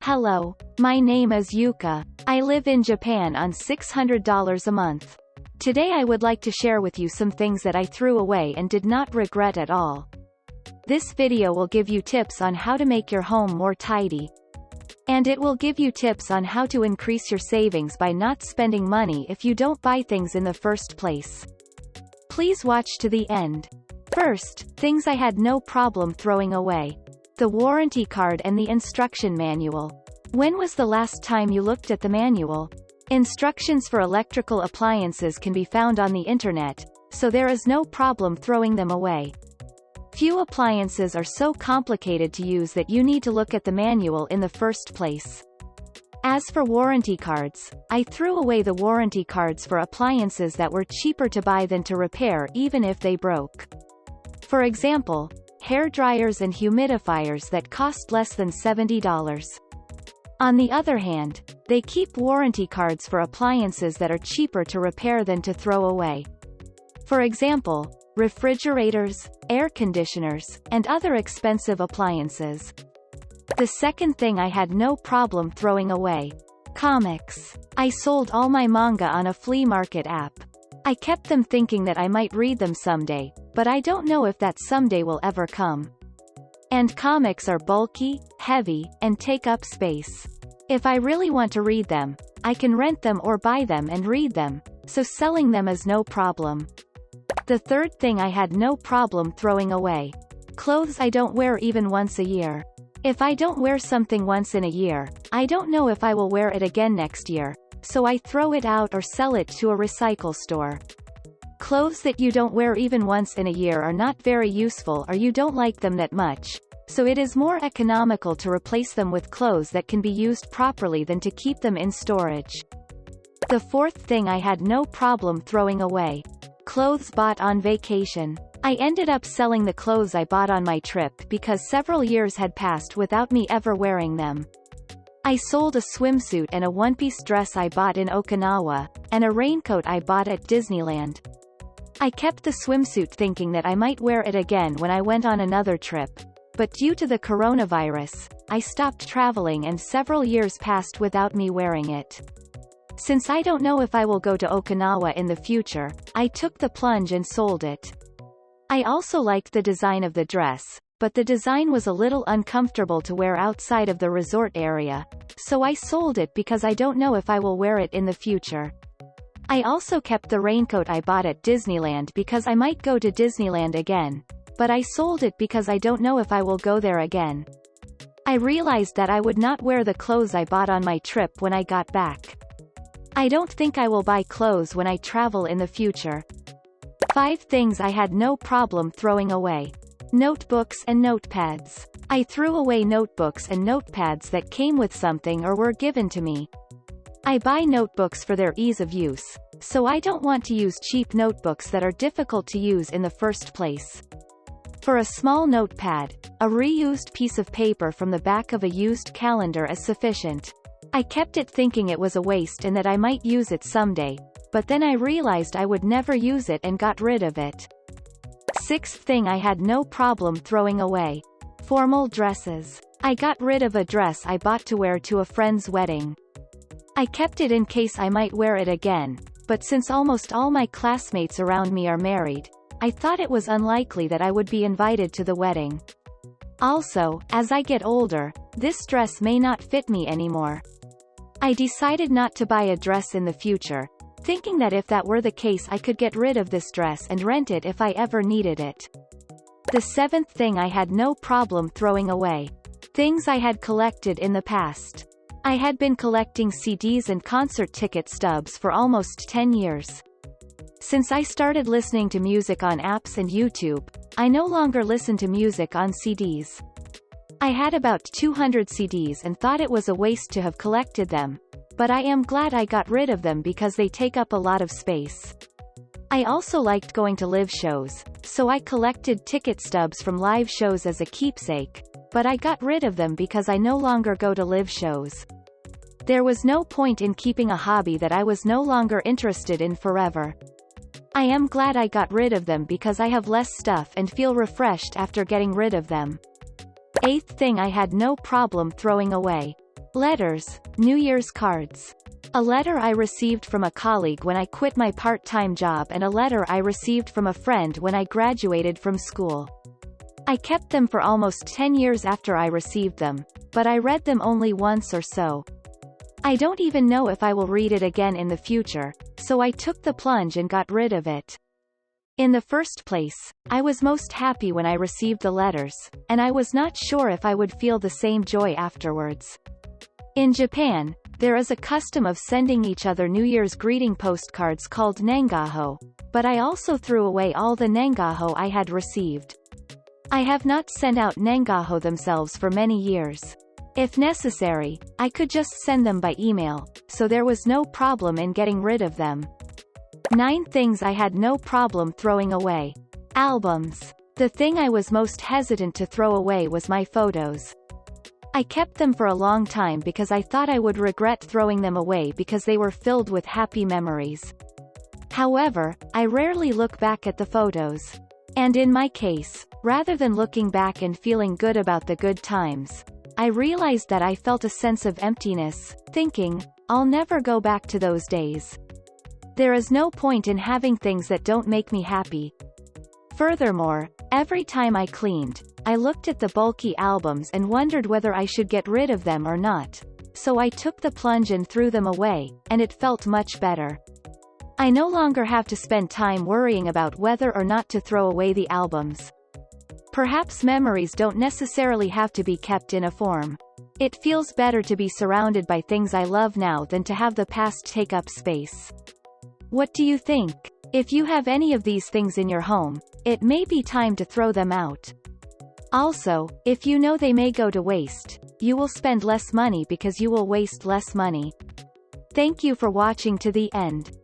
Hello, my name is Yuka. I live in Japan on $600 a month. Today I would like to share with you some things that I threw away and did not regret at all. This video will give you tips on how to make your home more tidy. And it will give you tips on how to increase your savings by not spending money if you don't buy things in the first place. Please watch to the end. First, things I had no problem throwing away. The warranty card and the instruction manual. When was the last time you looked at the manual? Instructions for electrical appliances can be found on the internet, so there is no problem throwing them away. Few appliances are so complicated to use that you need to look at the manual in the first place. As for warranty cards, I threw away the warranty cards for appliances that were cheaper to buy than to repair even if they broke. For example, hair dryers and humidifiers that cost less than $70. On the other hand, they keep warranty cards for appliances that are cheaper to repair than to throw away. For example, refrigerators, air conditioners, and other expensive appliances. The second thing I had no problem throwing away. Comics. I sold all my manga on a flea market app. I kept them thinking that I might read them someday, but I don't know if that someday will ever come. And comics are bulky, heavy, and take up space. If I really want to read them, I can rent them or buy them and read them, so selling them is no problem. The third thing I had no problem throwing away. Clothes I don't wear even once a year. If I don't wear something once in a year, I don't know if I will wear it again next year, so I throw it out or sell it to a recycle store. Clothes that you don't wear even once in a year are not very useful or you don't like them that much, so it is more economical to replace them with clothes that can be used properly than to keep them in storage. The fourth thing I had no problem throwing away. Clothes bought on vacation. I ended up selling the clothes I bought on my trip because several years had passed without me ever wearing them. I sold a swimsuit and a one-piece dress I bought in Okinawa, and a raincoat I bought at Disneyland. I kept the swimsuit thinking that I might wear it again when I went on another trip, but due to the coronavirus, I stopped traveling and several years passed without me wearing it. Since I don't know if I will go to Okinawa in the future, I took the plunge and sold it. I also liked the design of the dress, but the design was a little uncomfortable to wear outside of the resort area, so I sold it because I don't know if I will wear it in the future. I also kept the raincoat I bought at Disneyland because I might go to Disneyland again, but I sold it because I don't know if I will go there again. I realized that I would not wear the clothes I bought on my trip when I got back. I don't think I will buy clothes when I travel in the future. 5 things I had no problem throwing away. Notebooks and notepads. I threw away notebooks and notepads that came with something or were given to me. I buy notebooks for their ease of use, so I don't want to use cheap notebooks that are difficult to use in the first place. For a small notepad, a reused piece of paper from the back of a used calendar is sufficient. I kept it thinking it was a waste and that I might use it someday, but then I realized I would never use it and got rid of it. 6th thing I had no problem throwing away. Formal dresses. I got rid of a dress I bought to wear to a friend's wedding. I kept it in case I might wear it again, but since almost all my classmates around me are married, I thought it was unlikely that I would be invited to the wedding. Also, as I get older, this dress may not fit me anymore. I decided not to buy a dress in the future, thinking that if that were the case I could get rid of this dress and rent it if I ever needed it. The 7th thing I had no problem throwing away. Things I had collected in the past. I had been collecting CDs and concert ticket stubs for almost 10 years. Since I started listening to music on apps and YouTube, I no longer listen to music on CDs. I had about 200 CDs and thought it was a waste to have collected them, but I am glad I got rid of them because they take up a lot of space. I also liked going to live shows, so I collected ticket stubs from live shows as a keepsake, but I got rid of them because I no longer go to live shows. There was no point in keeping a hobby that I was no longer interested in forever. I am glad I got rid of them because I have less stuff and feel refreshed after getting rid of them. 8th thing I had no problem throwing away. Letters, New Year's cards. A letter I received from a colleague when I quit my part-time job and a letter I received from a friend when I graduated from school. I kept them for almost 10 years after I received them, but I read them only once or so. I don't even know if I will read it again in the future, so I took the plunge and got rid of it. In the first place, I was most happy when I received the letters, and I was not sure if I would feel the same joy afterwards. In Japan, there is a custom of sending each other New Year's greeting postcards called nengaho, but I also threw away all the nengaho I had received. I have not sent out nengaho themselves for many years. If necessary, I could just send them by email, so there was no problem in getting rid of them. 9 things I had no problem throwing away. Albums. The thing I was most hesitant to throw away was my photos. I kept them for a long time because I thought I would regret throwing them away because they were filled with happy memories. However, I rarely look back at the photos. And in my case, rather than looking back and feeling good about the good times, I realized that I felt a sense of emptiness, thinking, I'll never go back to those days. There is no point in having things that don't make me happy. Furthermore, every time I cleaned, I looked at the bulky albums and wondered whether I should get rid of them or not, so I took the plunge and threw them away, and it felt much better. I no longer have to spend time worrying about whether or not to throw away the albums. Perhaps memories don't necessarily have to be kept in a form. It feels better to be surrounded by things I love now than to have the past take up space. What do you think? If you have any of these things in your home, it may be time to throw them out. Also, if you know they may go to waste, you will spend less money because you will waste less money. Thank you for watching to the end.